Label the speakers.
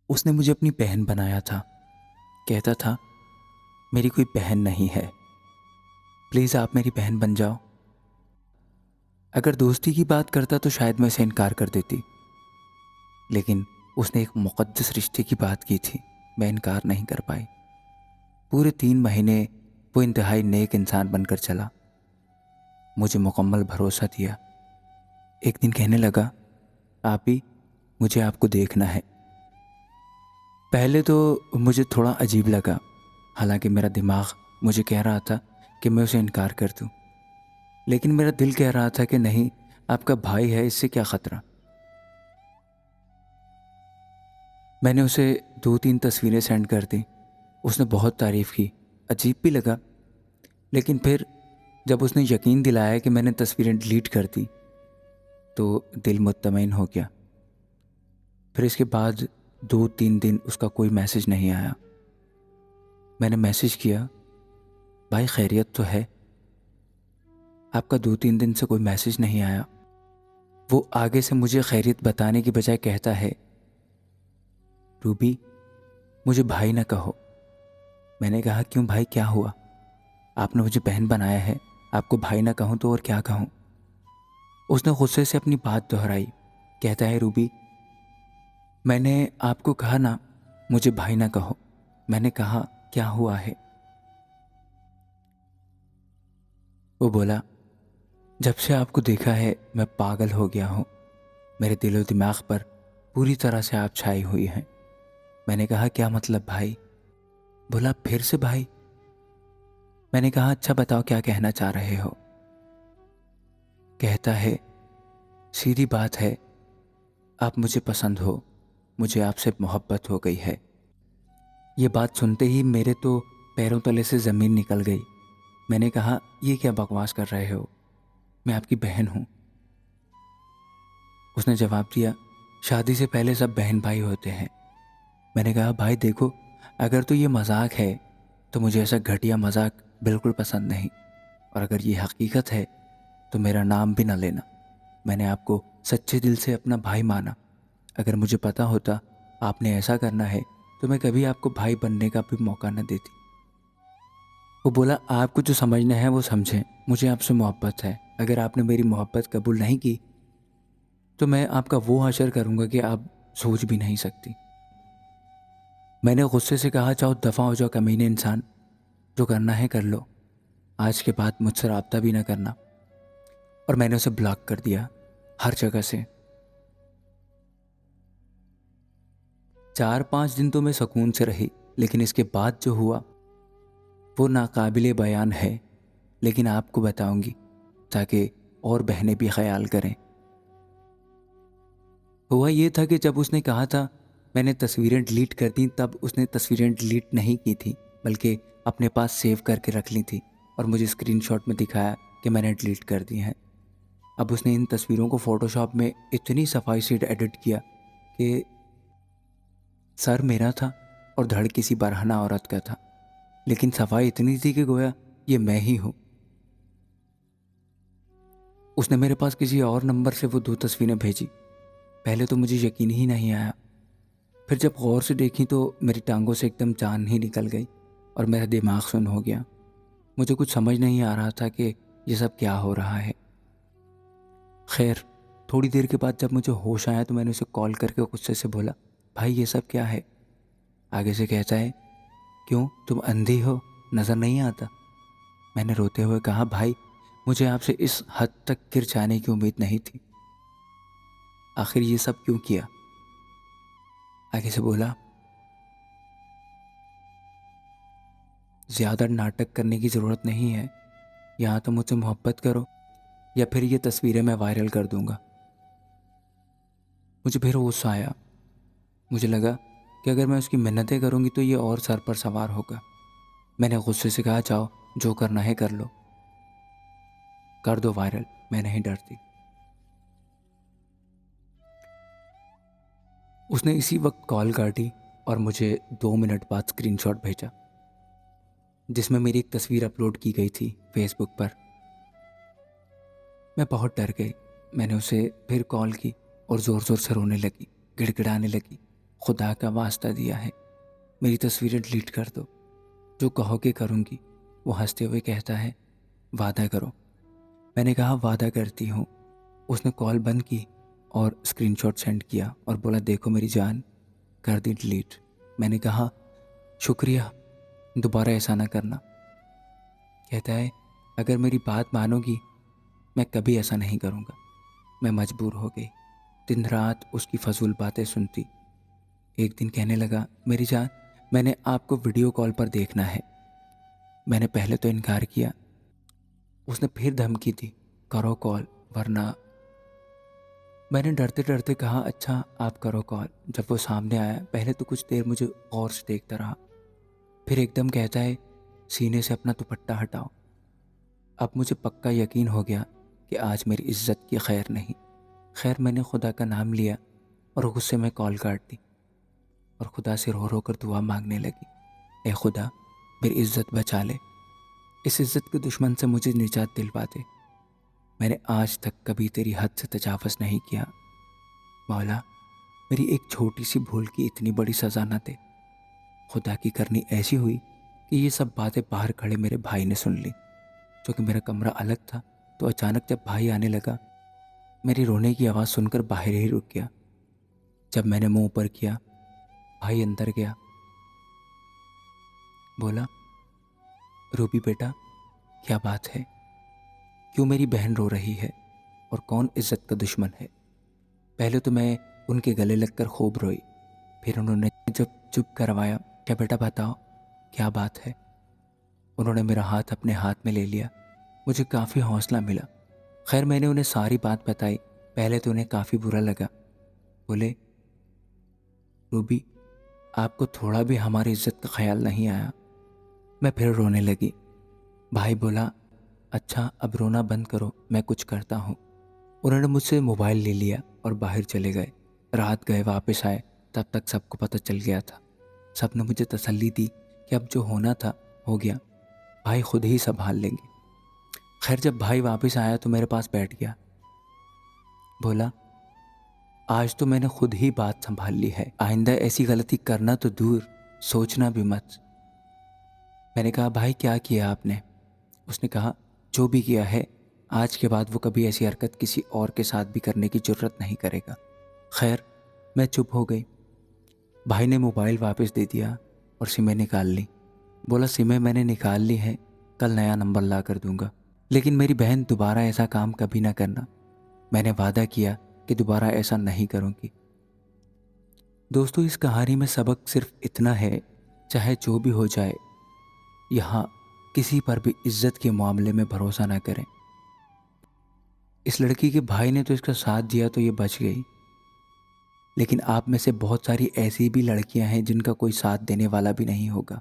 Speaker 1: उसने मुझे अपनी बहन बनाया था। कहता था मेरी कोई बहन नहीं है, प्लीज़ आप मेरी बहन बन जाओ। अगर दोस्ती की बात करता तो शायद मैं इसे इनकार कर देती, लेकिन उसने एक मुक़द्दस रिश्ते की बात की थी, मैं इनकार नहीं कर पाई। पूरे 3 महीने वो इंतहाई नेक इंसान बनकर चला, मुझे मुकम्मल भरोसा दिया। एक दिन कहने लगा, आप ही, मुझे आपको देखना है। पहले तो मुझे थोड़ा अजीब लगा, हालांकि मेरा दिमाग मुझे कह रहा था कि मैं उसे इनकार कर दूं, लेकिन मेरा दिल कह रहा था कि नहीं, आपका भाई है, इससे क्या ख़तरा। मैंने उसे 2-3 तस्वीरें सेंड कर दी। उसने बहुत तारीफ़ की, अजीब भी लगा, लेकिन फिर जब उसने यकीन दिलाया कि मैंने तस्वीरें डिलीट कर दी तो दिल मुत्तमईन हो गया। फिर इसके बाद 2-3 दिन उसका कोई मैसेज नहीं आया। मैंने मैसेज किया, भाई खैरियत तो है? आपका 2-3 दिन से कोई मैसेज नहीं आया। वो आगे से मुझे खैरियत बताने की बजाय कहता है, रूबी, मुझे भाई ना कहो। मैंने कहा, क्यों भाई, क्या हुआ? आपने मुझे बहन बनाया है, आपको भाई ना कहूँ तो और क्या कहूँ? उसने गुस्से से अपनी बात दोहराई। कहता है, रूबी, मैंने आपको कहा ना मुझे भाई ना कहो। मैंने कहा, क्या हुआ है? वो बोला, जब से आपको देखा है मैं पागल हो गया हूँ। मेरे दिलो दिमाग पर पूरी तरह से आप छाई हुई हैं। मैंने कहा, क्या मतलब भाई? बोला, फिर से भाई? मैंने कहा, अच्छा बताओ क्या कहना चाह रहे हो? कहता है, सीधी बात है, आप मुझे पसंद हो, मुझे आपसे मोहब्बत हो गई है। ये बात सुनते ही मेरे तो पैरों तले से ज़मीन निकल गई। मैंने कहा, ये क्या बकवास कर रहे हो, मैं आपकी बहन हूँ। उसने जवाब दिया, शादी से पहले सब बहन भाई होते हैं। मैंने कहा, भाई देखो, अगर तो ये मजाक है तो मुझे ऐसा घटिया मजाक बिल्कुल पसंद नहीं, और अगर ये हकीकत है तो मेरा नाम भी ना लेना। मैंने आपको सच्चे दिल से अपना भाई माना। अगर मुझे पता होता आपने ऐसा करना है तो मैं कभी आपको भाई बनने का भी मौका न देती। वो बोला, आपको जो समझना है वो समझें, मुझे आपसे मोहब्बत है। अगर आपने मेरी मोहब्बत कबूल नहीं की तो मैं आपका वो हशर करूँगा कि आप सोच भी नहीं सकती। मैंने गुस्से से कहा, जाओ दफ़ा हो जाओ कमीने इंसान, जो करना है कर लो, आज के बाद मुझसे रब्ता भी ना करना। और मैंने उसे ब्लॉक कर दिया हर जगह से। 4-5 दिन तो मैं सुकून से रही, लेकिन इसके बाद जो हुआ वो नाकाबिले बयान है। लेकिन आपको बताऊंगी ताकि और बहनें भी ख्याल करें। हुआ ये था कि जब उसने कहा था मैंने तस्वीरें डिलीट कर दी, तब उसने तस्वीरें डिलीट नहीं की थी, बल्कि अपने पास सेव करके रख ली थी और मुझे स्क्रीनशॉट में दिखाया कि मैंने डिलीट कर दी हैं। अब उसने इन तस्वीरों को फ़ोटोशॉप में इतनी सफाई से एडिट किया कि सर मेरा था और धड़ किसी बरहना औरत का था, लेकिन सफाई इतनी थी कि गोया ये मैं ही हूँ। उसने मेरे पास किसी और नंबर से वो 2 तस्वीरें भेजी। पहले तो मुझे यकीन ही नहीं आया, फिर जब गौर से देखी तो मेरी टांगों से एकदम जान ही निकल गई और मेरा दिमाग सुन्न हो गया। मुझे कुछ समझ नहीं आ रहा था कि ये सब क्या हो रहा है। खैर, थोड़ी देर के बाद जब मुझे होश आया तो मैंने उसे कॉल करके गुस्से से बोला, भाई ये सब क्या है? आगे से कहता है, क्यों तुम अंधी हो, नज़र नहीं आता? मैंने रोते हुए कहा, भाई मुझे आपसे इस हद तक गिर जाने की उम्मीद नहीं थी, आखिर ये सब क्यों किया? आगे से बोला, ज़्यादा नाटक करने की ज़रूरत नहीं है, यहाँ तो मुझसे मोहब्बत करो या फिर ये तस्वीरें मैं वायरल कर दूंगा। मुझे फिर होश आया। मुझे लगा कि अगर मैं उसकी मिन्नतें करूंगी तो ये और सर पर सवार होगा। मैंने गुस्से से कहा, जाओ जो करना है कर लो, कर दो वायरल, मैं नहीं डरती। उसने इसी वक्त कॉल काटी और मुझे 2 मिनट बाद स्क्रीनशॉट भेजा जिसमें मेरी एक तस्वीर अपलोड की गई थी फेसबुक पर। मैं बहुत डर गई। मैंने उसे फिर कॉल की और ज़ोर ज़ोर से रोने लगी, गिड़गिड़ाने लगी, खुदा का वास्ता दिया है, मेरी तस्वीरें डिलीट कर दो, जो कहोगे करूँगी। वो हंसते हुए कहता है, वादा करो। मैंने कहा, वादा करती हूँ। उसने कॉल बंद की और स्क्रीनशॉट सेंड किया और बोला, देखो मेरी जान, कर दी डिलीट। मैंने कहा, शुक्रिया, दोबारा ऐसा ना करना। कहता है, अगर मेरी बात मानोगी मैं कभी ऐसा नहीं करूँगा। मैं मजबूर हो गई, दिन रात उसकी फजूल बातें सुनती। एक दिन कहने लगा, मेरी जान, मैंने आपको वीडियो कॉल पर देखना है। मैंने पहले तो इनकार किया। उसने फिर धमकी दी, करो कॉल वरना। मैंने डरते डरते कहा, अच्छा आप करो कॉल। जब वो सामने आया, पहले तो कुछ देर मुझे गौर से देखता रहा, फिर एकदम कहता है, सीने से अपना दुपट्टा हटाओ। अब मुझे पक्का यकीन हो गया कि आज मेरी इज्जत की खैर नहीं। खैर, मैंने खुदा का नाम लिया और गुस्से में कॉल काट दी और खुदा से रो रो कर दुआ मांगने लगी, ए खुदा, मेरी इज्जत बचा ले, इस इज्जत के दुश्मन से मुझे निजात दिलवा दे। मैंने आज तक कभी तेरी हद से तजावज़ नहीं किया। मौला, मेरी एक छोटी सी भूल की इतनी बड़ी सज़ा न दे। खुदा की करनी ऐसी हुई कि ये सब बातें बाहर खड़े मेरे भाई ने सुन ली। क्योंकि मेरा कमरा अलग था, तो अचानक जब भाई आने लगा, मेरी रोने की आवाज़ सुनकर बाहर ही रुक गया। जब मैंने मुंह ऊपर किया, भाई अंदर गया। बोला, रूबी बेटा, क्या बात है? क्यों मेरी बहन रो रही है और कौन इज्जत का दुश्मन है? पहले तो मैं उनके गले लगकर खूब रोई, फिर उन्होंने जब चुप करवाया, क्या बेटा बताओ, क्या बात है? उन्होंने मेरा हाथ अपने हाथ में ले लिया। मुझे काफ़ी हौसला मिला। खैर, मैंने उन्हें सारी बात बताई। पहले तो उन्हें काफ़ी बुरा लगा। बोले, रूबी, आपको थोड़ा भी हमारी इज्जत का ख्याल नहीं आया। मैं फिर रोने लगी। भाई बोला, अच्छा अब रोना बंद करो, मैं कुछ करता हूँ। उन्होंने मुझसे मोबाइल ले लिया और बाहर चले गए। रात गए, वापस आए, तब तक सबको पता चल गया था। सबने मुझे तसल्ली दी कि अब जो होना था हो गया, भाई खुद ही संभाल लेंगे। खैर, जब भाई वापस आया तो मेरे पास बैठ गया। बोला, आज तो मैंने खुद ही बात संभाल ली है, आइंदा ऐसी गलती करना तो दूर, सोचना भी मत। मैंने कहा, भाई क्या किया आपने? उसने कहा, जो भी किया है, आज के बाद वो कभी ऐसी हरकत किसी और के साथ भी करने की जुर्रत नहीं करेगा। खैर, मैं चुप हो गई। भाई ने मोबाइल वापस दे दिया और सिमें निकाल ली। बोला, सिमें मैंने निकाल ली है, कल नया नंबर ला कर दूंगा, लेकिन मेरी बहन दोबारा ऐसा काम कभी ना करना। मैंने वादा किया कि दोबारा ऐसा नहीं करूँगी। दोस्तों, इस कहानी में सबक सिर्फ इतना है, चाहे जो भी हो जाए, यहाँ किसी पर भी इज्जत के मामले में भरोसा ना करें। इस लड़की के भाई ने तो इसका साथ दिया तो ये बच गई, लेकिन आप में से बहुत सारी ऐसी भी लड़कियां हैं जिनका कोई साथ देने वाला भी नहीं होगा।